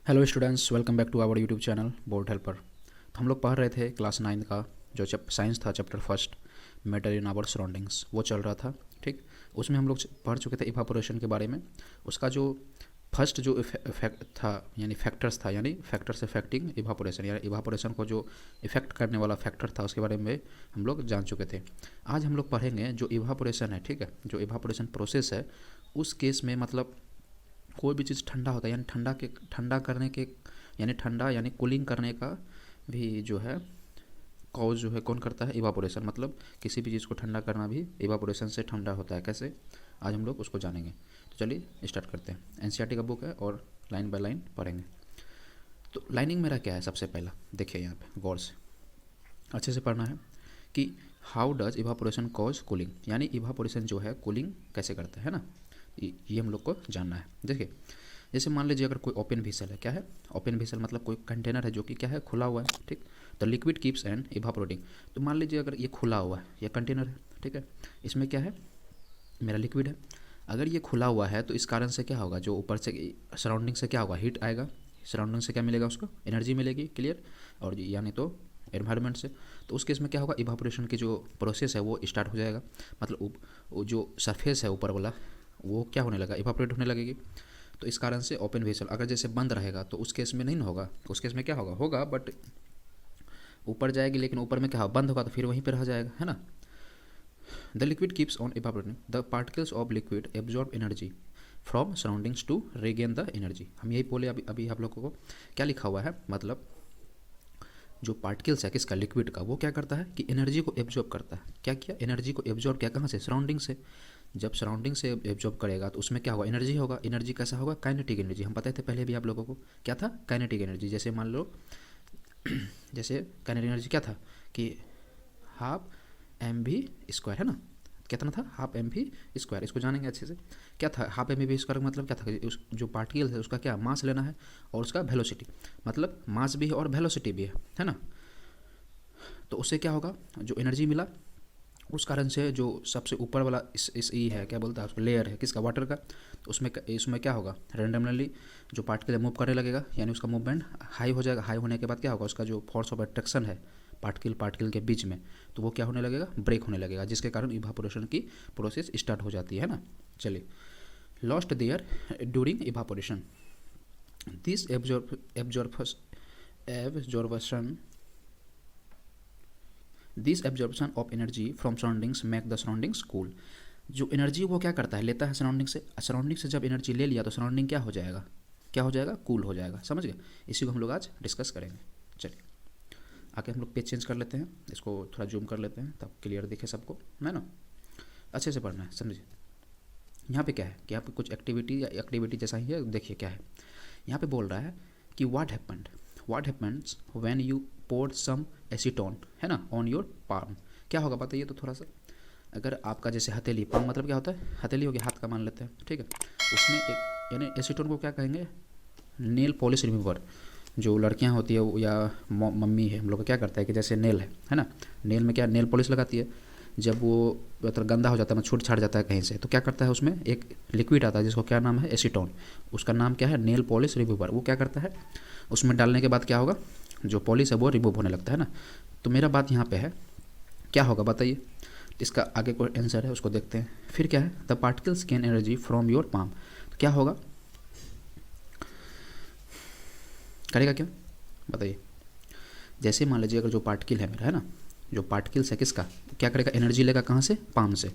Hello students, welcome back to our YouTube channel board helper. तो हम लोग पढ़ रहे थे क्लास 9 का जो साइंस था, chapter first matter in our surroundings, वो चल रहा था। ठीक, उसमें हम लोग पढ़ चुके थे इवापोरेशन के बारे में। उसका जो फर्स्ट जो इफेक्ट था यानी फैक्टर्स था, यानी फैक्टर्स इफेक्टिंग इवापोरेशन, यानी इवापोरेशन को जो इफेक्ट करने वाला फैक्टर था उसके बारे में हम लोग जान चुके थे। आज हम लोग पढ़ेंगे जो इवापोरेशन है, ठीक है, जो इवापोरेशन प्रोसेस है उस केस में, मतलब कोई भी चीज़ ठंडा होता है यानी ठंडा करने के यानी ठंडा यानी कूलिंग करने का भी जो है कॉज जो है कौन करता है, इवापोरेशन। मतलब किसी भी चीज़ को ठंडा करना भी इवापोरेशन से ठंडा होता है। कैसे, आज हम लोग उसको जानेंगे। तो चलिए स्टार्ट करते हैं। एनसीईआरटी का बुक है और लाइन बाय लाइन पढ़ेंगे। तो लाइनिंग मेरा क्या है, सबसे पहला देखिए यहाँ पे गौर से अच्छे से पढ़ना है कि how does evaporation cause cooling, यानी इवापोरेशन जो है कूलिंग कैसे करता है ना, ये हम लोग को जानना है। देखिए, जैसे मान लीजिए अगर कोई ओपन वेसल है, क्या है ओपन वेसल, मतलब कोई कंटेनर है जो कि क्या है, खुला हुआ है। ठीक, the liquid keeps and evaporating. तो मान लीजिए अगर ये खुला हुआ है, ये कंटेनर है, ठीक है, इसमें क्या है, मेरा लिक्विड है। अगर ये खुला हुआ है तो इस कारण से क्या होगा, जो ऊपर से सराउंडिंग से क्या होगा, हीट आएगा, सराउंडिंग से क्या मिलेगा, उसको एनर्जी मिलेगी, क्लियर। और यानी तो एनवायरनमेंट से। तो उस केस में क्या होगा, इवापोरेशन की जो प्रोसेस है वो स्टार्ट हो जाएगा। मतलब वो जो सरफेस है ऊपर वाला वो क्या होने लगा, इवापोरेट होने लगेगी। तो इस कारण से ओपन वेसल अगर जैसे बंद रहेगा तो उस केस में नहीं ना होगा, उस केस में क्या होगा बट ऊपर जाएगी, लेकिन ऊपर में क्या होगा, बंद होगा तो फिर वहीं पर रह जाएगा, है ना। The liquid keeps on evaporating, the particles of liquid absorb energy from surroundings to regain the energy. हम यही बोले अभी आप लोगों को क्या लिखा हुआ है, मतलब जो पार्टिकल्स है किसका, लिक्विड का, वो क्या करता है कि एनर्जी को एब्जॉर्ब करता है। क्या किया, एनर्जी को एब्जॉर्ब किया, कहाँ से, सराउंडिंग से। जब सराउंडिंग से एब्जॉर्ब करेगा तो उसमें क्या होगा, एनर्जी होगा। एनर्जी कैसा होगा, काइनेटिक एनर्जी। हम बताए थे पहले भी आप लोगों को, क्या था, काइनेटिक एनर्जी। जैसे मान लो जैसे काइनेटिक एनर्जी क्या था कि हाफ एम वी स्क्वायर, है ना। कितना था, हाफ एम वी स्क्वायर। इसको जानेंगे अच्छे से। क्या था हाफ एम वी स्क्वायर, मतलब क्या था कि उस जो पार्टिकल है उसका क्या मास लेना है और उसका वेलोसिटी, मतलब मास भी है और वेलोसिटी भी है ना। तो उससे क्या होगा, जो एनर्जी मिला उस कारण से जो सबसे ऊपर वाला इस ई है, क्या बोलता है उसको, लेयर है किसका, वाटर का। तो उसमें क्या होगा, रेंडमली जो पार्टिकल मूव करने लगेगा, यानी उसका मूवमेंट हाई हो जाएगा। हाई होने के बाद क्या होगा, उसका जो फोर्स ऑफ अट्रैक्शन है पार्टिकल के बीच में, तो वो क्या होने लगेगा, ब्रेक होने लगेगा, जिसके कारण इवापोरेशन की प्रोसेस स्टार्ट हो जाती है ना। चलिए, lost their during evaporation this absorption this absorption of energy from surroundings make the surroundings cool. जो एनर्जी वो क्या करता है, लेता है सराउंडिंग से। सराउंडिंग से जब एनर्जी ले लिया तो सराउंडिंग क्या हो जाएगा, कूल हो जाएगा। समझ गए, इसी को हम लोग आज डिस्कस करेंगे। चलिए आके हम लोग पेज चेंज कर लेते हैं, इसको थोड़ा जूम कर लेते हैं तब क्लियर दिखे सबको, है ना। अच्छे से पढ़ना है, समझिए। यहाँ पे क्या है कि यहाँ पे कुछ एक्टिविटी जैसा ही है। देखिए क्या है, यहाँ पे बोल रहा है कि what happens when you pour some acetone, है ना, ऑन योर पाम। क्या होगा बताइए तो थोड़ा सा। अगर आपका जैसे हथेली, पाम मतलब क्या होता है, हथेली हो गया, हाथ का मान लेते हैं, ठीक है। उसमें एक यानी एसीटोन को क्या कहेंगे, नेल पॉलिश रिमूवर। जो लड़कियां होती है या मम्मी है, हम लोग क्या करता है कि जैसे नेल है ना, नेल में क्या नेल पॉलिश लगाती है। जब वो मतलब गंदा हो जाता है, छूट छाट जाता है कहीं से, तो क्या करता है, उसमें एक लिक्विड आता है जिसको क्या नाम है, एसीटोन। उसका नाम क्या है, नेल पॉलिश रिमूवर। वो क्या करता है, उसमें डालने के बाद क्या होगा, जो पॉलिश है वो रिमूव होने लगता है ना। तो मेरा बात यहाँ पे है, क्या होगा बताइए। इसका आगे कोई आंसर है उसको देखते हैं। फिर क्या है, the particles gain energy from your palm. तो क्या होगा, करेगा क्या बताइए। जैसे मान लीजिए अगर जो पार्टिकल है मेरा, है ना, जो पार्टिकल्स है किसका, क्या करेगा, एनर्जी लेगा कहाँ से, पाम से।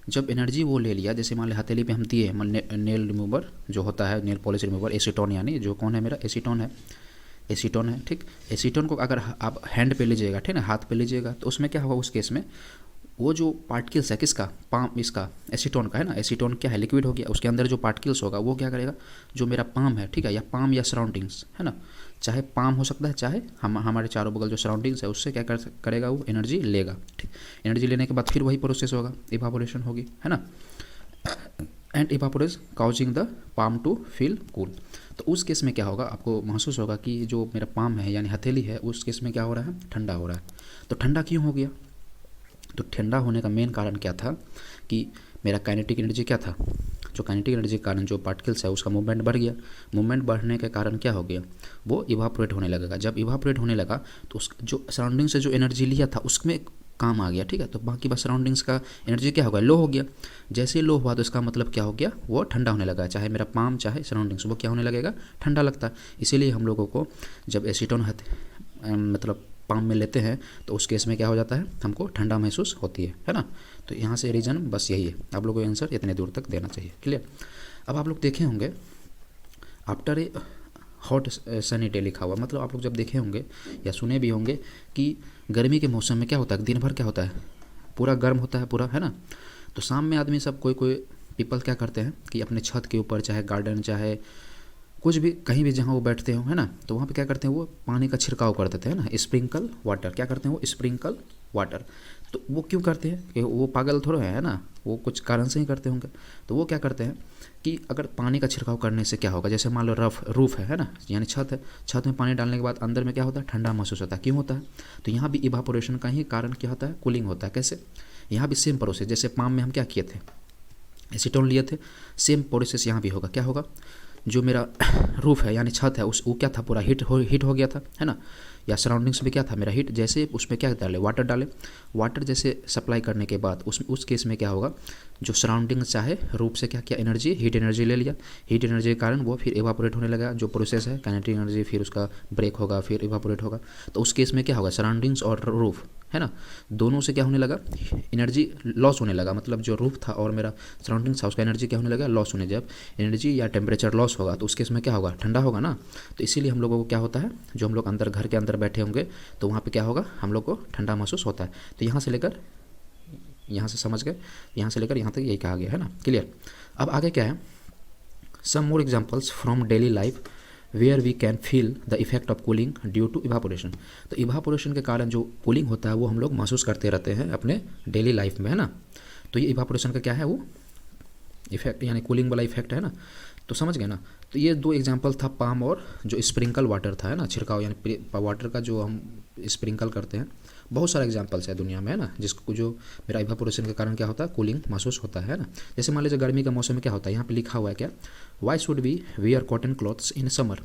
जब एनर्जी वो ले लिया, जैसे मान ली हथेली पे हम दिए नेल रिमूवर जो होता है, नेल पॉलिश रिमूवर, एसीटोन, यानी जो कौन है मेरा, एसीटोन है, ठीक। एसीटोन को अगर आप हैंड पे लीजिएगा, ठीक है, हाथ पे लीजिएगा, तो उसमें क्या होगा, उस केस में वो जो पार्टिकल्स है किसका, पाम, इसका एसीटोन का, है ना। एसीटोन क्या है, लिक्विड हो गया, उसके अंदर जो पार्टिकल्स होगा वो क्या करेगा, जो मेरा पाम है, ठीक है, या पाम या सराउंडिंग्स, है ना, चाहे पाम हो सकता है, चाहे हमारे चारों बगल जो सराउंडिंग्स है उससे क्या करेगा, वो एनर्जी लेगा, ठीक। एनर्जी लेने के बाद फिर वही प्रोसेस होगा, इवापोरेशन होगी, है ना। And evaporates causing the palm to feel cool. तो उस केस में क्या होगा, आपको महसूस होगा कि जो मेरा पाम है यानी हथेली है, उस केस में क्या हो रहा है, ठंडा हो रहा है। तो ठंडा क्यों हो गया, तो ठंडा होने का मेन कारण क्या था कि मेरा काइनेटिक एनर्जी क्या था, जो काइनेटिक एनर्जी के कारण जो पार्टिकल्स है उसका मूवमेंट बढ़ गया। मूवमेंट बढ़ने के कारण क्या हो गया, वो इवापोरेट होने लगेगा। जब इवापोरेट होने लगा तो उस जो सराउंडिंग से जो एनर्जी लिया था उसमें काम आ गया, ठीक है। तो बाकी बस सराउंडिंग्स का एनर्जी क्या हो गया, लो हो गया। जैसे ही लो हुआ तो इसका मतलब क्या हो गया, वो ठंडा होने लगा। चाहे मेरा पाम चाहे सराउंडिंग्स, वो क्या होने लगेगा, ठंडा लगता है। इसीलिए हम लोगों को जब एसीटोन मतलब पाम में लेते हैं तो उस केस में क्या हो जाता है, हमको ठंडा महसूस होती है ना। तो यहाँ से रीज़न बस यही है, आप लोगों को आंसर इतने दूर तक देना चाहिए। क्लियर। अब आप लोग देखे होंगे after a hot sunny day लिखा हुआ, मतलब आप लोग जब देखे होंगे या सुने भी होंगे कि गर्मी के मौसम में क्या होता है, दिन भर क्या होता है, पूरा गर्म होता है पूरा, है ना। तो शाम में आदमी सब कोई पीपल क्या करते हैं कि अपने छत के ऊपर चाहे गार्डन चाहे कुछ भी कहीं भी जहाँ वो बैठते हो, है ना, तो वहाँ पे क्या करते हैं, वो पानी का छिड़काव कर देते हैं ना, स्प्रिंकल वाटर। क्या करते हैं वो, स्प्रिंकल वाटर। तो वो क्यों करते हैं कि वो पागल थोड़ा है ना, वो कुछ कारण से ही करते होंगे। तो वो क्या करते हैं कि अगर पानी का छिड़काव करने से क्या होगा, जैसे मान लो रूफ है ना, यानी छत है, छत में पानी डालने के बाद अंदर में क्या होता है, ठंडा महसूस होता है। क्यों होता है, तो यहाँ भी इवापोरेशन का ही कारण क्या होता है, कूलिंग होता है। कैसे, यहाँ भी सेम प्रोसेस, जैसे पाम में हम क्या किए थे, एसीटोन लिए थे, सेम प्रोसेस यहाँ भी होगा। क्या होगा, जो मेरा रूफ है यानी छत है वो क्या था, पूरा हीट हो गया था, है ना, या सराउंडिंग्स में क्या था मेरा हीट। जैसे उसमें क्या डाले, वाटर डाले, वाटर जैसे सप्लाई करने के बाद उस केस में क्या होगा, जो सराउंडिंग चाहे रूप से क्या किया, एनर्जी, हीट एनर्जी ले लिया। हीट एनर्जी के कारण वो फिर इवापोरेट होने लगा। जो प्रोसेस है काइनेटिक एनर्जी, फिर उसका ब्रेक होगा, फिर इवापोरेट होगा। तो उस केस में क्या होगा, सराउंडिंग्स और रूफ, है ना, दोनों से क्या होने लगा, एनर्जी लॉस होने लगा। मतलब जो रूफ था और मेरा सराउंडिंग्स था उसका एनर्जी क्या होने लगा, लॉस होने। जब एनर्जी या टेम्परेचर लॉस होगा तो उस केस में क्या होगा, ठंडा होगा ना। तो इसीलिए हम लोगों को क्या होता है, जो हम लोग अंदर घर के अंदर बैठे होंगे तो वहाँ पे क्या होगा, हम लोग को ठंडा महसूस होता है। तो यहाँ से लेकर यहाँ से समझ गए, यहाँ से लेकर यहाँ तक यही कहा गया है ना। क्लियर। अब आगे क्या है, some more examples from daily life where we can feel the effect of cooling due to evaporation. तो इवापोरेशन के कारण जो कूलिंग होता है वो हम लोग महसूस करते रहते हैं अपने डेली लाइफ में, है ना। तो ये इवापोरेशन का क्या है, वो इफेक्ट यानी कूलिंग वाला इफेक्ट है ना। तो समझ गए ना। तो ये दो एग्जांपल था, पाम और जो स्प्रिंकल वाटर था, है ना, छिड़काव यानी वाटर का जो हम स्प्रिंकल करते हैं। बहुत सारे एग्जांपल्स है दुनिया में, है ना, जिसको जो मेरा इवापोरेशन के कारण क्या होता है, कूलिंग महसूस होता है ना। जैसे मान लीजिए गर्मी का मौसम में क्या होता है, यहाँ पे लिखा हुआ है क्या, why should we wear cotton clothes in summer.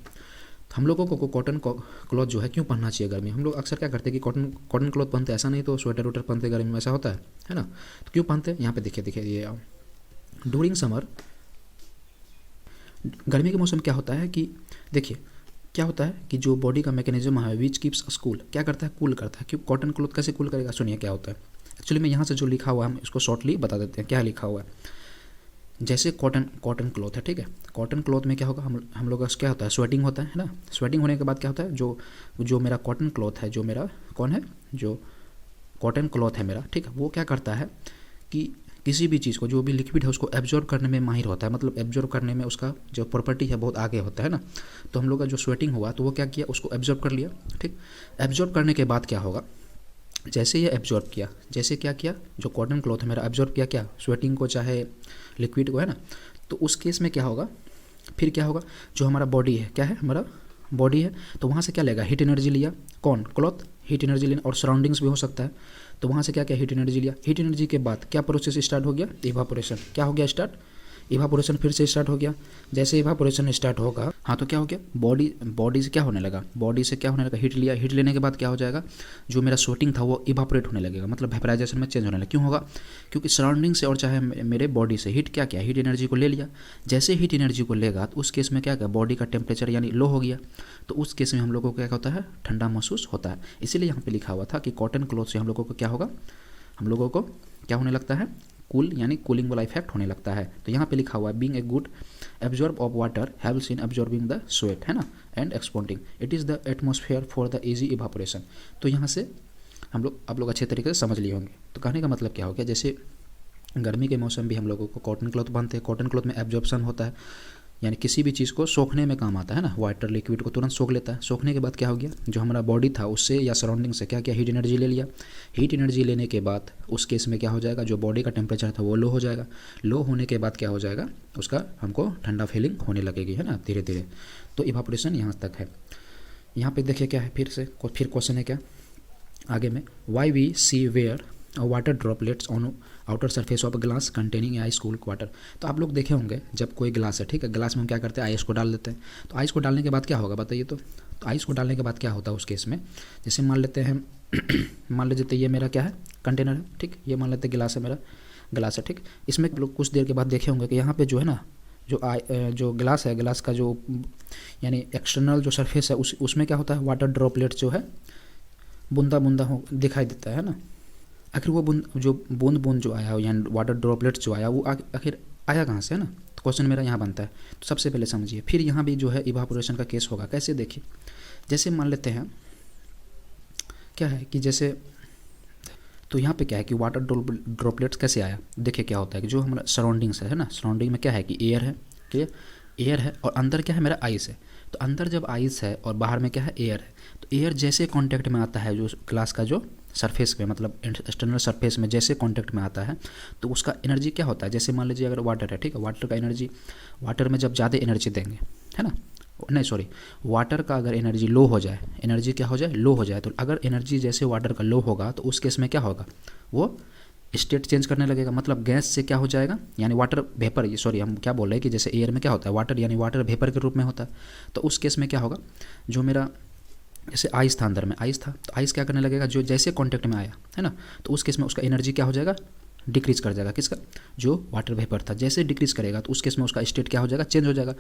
हम लोगों को कॉटन क्लॉथ जो है क्यों पहनना चाहिए गर्मी। हम लोग अक्सर क्या करते हैं कि कॉटन क्लॉथ पहनते हैं, ऐसा नहीं तो स्वेटर वेटर पहनते गर्मी में, ऐसा होता है ना। तो क्यों पहनते हैं, यहाँ पे देखिए ये ड्यूरिंग समर, गर्मी के मौसम क्या होता है कि देखिए क्या होता है कि जो बॉडी का मैकेनिज्म है विच कीप्स अस कूल, क्या करता है, कूल करता है। क्यों, कॉटन क्लॉथ कैसे कूल करेगा, सुनिए क्या होता है। एक्चुअली में यहाँ से जो लिखा हुआ है हम इसको शॉर्टली बता देते हैं क्या लिखा हुआ है। जैसे कॉटन क्लॉथ है, ठीक है, कॉटन क्लॉथ में क्या होगा, हम लोग का क्या होता है, स्वेटिंग होता है ना। स्वेटिंग होने के बाद क्या होता है, जो मेरा कॉटन क्लॉथ है, जो मेरा कौन है, जो कॉटन क्लॉथ है मेरा, ठीक है, वो क्या करता है कि किसी भी चीज़ को, जो भी लिक्विड है उसको एब्जॉर्ब करने में माहिर होता है। मतलब एब्जॉर्ब करने में उसका जो प्रॉपर्टी है बहुत आगे होता है ना। तो हम लोग का जो स्वेटिंग हुआ तो वो क्या किया, उसको एब्जॉर्ब कर लिया, ठीक। एब्जॉर्ब करने के बाद क्या होगा, जैसे ये एब्जॉर्ब किया, जैसे क्या किया, जो कॉटन क्लॉथ है मेरा एब्जॉर्ब किया क्या, स्वेटिंग को चाहे लिक्विड को, है ना। तो उस केस में क्या होगा, फिर क्या होगा, जो हमारा बॉडी है, क्या है हमारा बॉडी है, तो वहाँ से क्या लेगा, हीट एनर्जी लिया, कौन, क्लॉथ, हीट एनर्जी लेना, और सराउंडिंग्स भी हो सकता है। तो वहाँ से क्या हीट एनर्जी लिया। हीट एनर्जी के बाद क्या प्रोसेस स्टार्ट हो गया, इवापोरेशन। क्या हो गया स्टार्ट, इवापोरेशन फिर से स्टार्ट हो गया। जैसे इवापोरेशन स्टार्ट होगा, हाँ, तो क्या हो गया, बॉडी से क्या होने लगा, बॉडी से क्या होने लगा, हीट लिया। हीट लेने के बाद क्या हो जाएगा, जो मेरा स्वेटिंग था वो इवापोरेट होने लगेगा, मतलब वेपराइजेशन में चेंज होने लगेगा। क्यों होगा, क्योंकि सराउंडिंग से और चाहे मेरे बॉडी से हीट क्या किया, हीट एनर्जी को ले लिया। जैसे हीट एनर्जी को लेगा तो उस केस में क्या किया, बॉडी का टेम्परेचर यानी लो हो गया। तो उस केस में हम लोगों को क्या होता है, ठंडा महसूस होता है। इसीलिए यहाँ पे लिखा हुआ था कि कॉटन क्लॉथ से हम लोगों को क्या होगा, हम लोगों को क्या होने लगता है, कूल यानी कूलिंग वाला इफेक्ट होने लगता है। तो यहाँ पे लिखा हुआ है being a good absorb of water helps in absorbing the sweat, है ना, and expanding it is the atmosphere for the easy evaporation. तो यहाँ से आप लोग अच्छे तरीके से समझ लिए होंगे। तो कहने का मतलब क्या हो गया, जैसे गर्मी के मौसम भी हम लोगों को कॉटन क्लॉथ बांधते हैं, कॉटन क्लॉथ में एब्जॉर्प्शन होता है, यानी किसी भी चीज़ को सोखने में काम आता है ना। वाटर लिक्विड को तुरंत सोख लेता है। सोखने के बाद क्या हो गया, जो हमारा बॉडी था उससे या सराउंडिंग से क्या किया, हीट एनर्जी ले लिया। हीट एनर्जी लेने के बाद उस केस में क्या हो जाएगा, जो बॉडी का टेम्परेचर था वो लो हो जाएगा। लो होने के बाद क्या हो जाएगा, उसका हमको ठंडा फीलिंग होने लगेगी, है ना, धीरे धीरे। तो इवापोरेशन यहाँ तक है। यहाँ पे देखिए क्या है, फिर क्वेश्चन है क्या आगे में, why we see where water droplets on outer surface of glass containing ice cooled water. तो आप लोग देखे होंगे जब कोई ग्लास है, ठीक है, ग्लास में हम क्या करते हैं, आइस को डाल देते हैं। तो आइस को डालने के बाद क्या होगा बताइए। तो आइस को डालने के बाद क्या होता है उस केस में, जैसे मान लेते हैं मान लीजिए ये मेरा क्या है, कंटेनर है, ठीक, ये मान लेते हैं गिलास है, मेरा गिलास है, ठीक। इसमें लोग कुछ देर के बाद देखे होंगे कि यहाँ पे जो है ना, जो ग्लास है, ग्लास का जो यानी एक्सटर्नल जो सरफेस है उसमें क्या होता है, वाटर ड्रॉपलेट जो है बूंदा बूंदा हो दिखाई देता है ना। आखिर वो बूंद बूंद जो आया यानी वाटर ड्रॉपलेट जो आया वो आखिर आया कहाँ से, है ना। तो क्वेश्चन मेरा यहाँ बनता है। तो सबसे पहले समझिए, फिर यहाँ भी जो है इवापोरेशन का केस होगा। कैसे, देखिए, जैसे मान लेते हैं क्या है कि जैसे, तो यहाँ पे क्या है कि वाटर ड्रॉपलेट्स कैसे आया, देखिए क्या होता है कि जो हमारा सराउंडिंग्स है ना, सराउंडिंग में क्या है कि एयर है, क्लियर, एयर है, और अंदर क्या है मेरा आइस है। तो अंदर जब आइस है और बाहर में क्या है, एयर है, तो एयर जैसे कांटेक्ट में आता है जो ग्लास का जो सरफेस पे, मतलब एक्सटर्नल सरफेस में जैसे कांटेक्ट में आता है, तो उसका एनर्जी क्या होता है, जैसे मान लीजिए अगर वाटर है, ठीक है, वाटर का एनर्जी, वाटर में जब ज़्यादा एनर्जी देंगे, है ना, नहीं सॉरी, वाटर का अगर एनर्जी लो हो जाए, एनर्जी क्या हो जाए, लो हो जाए, तो अगर एनर्जी जैसे वाटर का लो होगा तो उस केस में क्या होगा, वो स्टेट चेंज करने लगेगा, मतलब गैस से क्या हो जाएगा, यानी वाटर वेपर, ये सॉरी हम क्या बोल रहे हैं कि जैसे एयर में क्या होता है, वाटर यानी वाटर वेपर के रूप में होता है। तो उस केस में क्या होगा, जो मेरा जैसे आइस था, अंदर में आइस था, तो आइस क्या करने लगेगा, जो जैसे कांटेक्ट में आया, है ना, तो उस केस में उसका एनर्जी क्या हो जाएगा, डिक्रीज कर जाएगा, किसका, जो वाटर वेपर था, जैसे डिक्रीज करेगा तो उस केस में उसका स्टेट क्या हो जाएगा, चेंज हो जाएगा।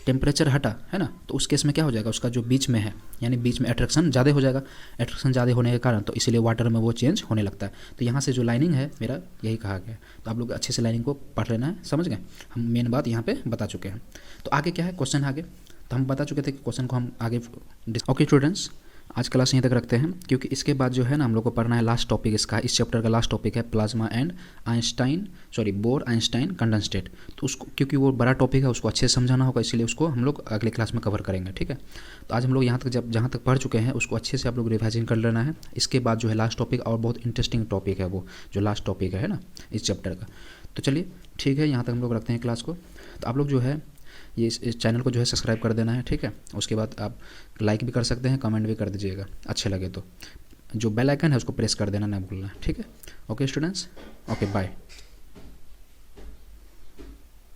टेम्परेचर हटा, है ना, तो उस केस में क्या हो जाएगा, उसका जो बीच में है यानी बीच में अट्रैक्शन ज़्यादा हो जाएगा, अट्रैक्शन ज़्यादा होने के कारण तो इसीलिए वाटर में वो चेंज होने लगता है। तो यहाँ से जो लाइनिंग है मेरा यही कहा गया है। तो आप लोग अच्छे से लाइनिंग को पढ़ लेना है, समझ गए, हम मेन बात यहाँ पे बता चुके हैं। तो आगे क्या है, क्वेश्चन आगे, तो हम बता चुके थे कि क्वेश्चन को हम आगे, ओके स्टूडेंट्स, आज क्लास यहीं तक रखते हैं, क्योंकि इसके बाद जो है ना हम लोग को पढ़ना है लास्ट टॉपिक इसका, इस चैप्टर का लास्ट टॉपिक है plasma and bore Einstein condensate. तो उसको, क्योंकि वो बड़ा टॉपिक है, उसको अच्छे से समझाना होगा, इसलिए उसको हम लोग अगले क्लास में कवर करेंगे, ठीक है। तो आज हम लोग यहाँ तक जहाँ तक पढ़ चुके हैं उसको अच्छे से आप लोग रिवाइजन कर लेना है। इसके बाद जो है लास्ट टॉपिक और बहुत इंटरेस्टिंग टॉपिक है, वो जो लास्ट टॉपिक है ना इस चैप्टर का। तो चलिए ठीक है, यहाँ तक हम लोग रखते हैं क्लास को। तो आप लोग जो है ये इस चैनल को जो है सब्सक्राइब कर देना है, ठीक है। उसके बाद आप लाइक भी कर सकते हैं, कमेंट भी कर दीजिएगा अच्छे लगे तो। जो बेल आइकन है उसको प्रेस कर देना, ना भूलना, ठीक है। Okay students, okay bye.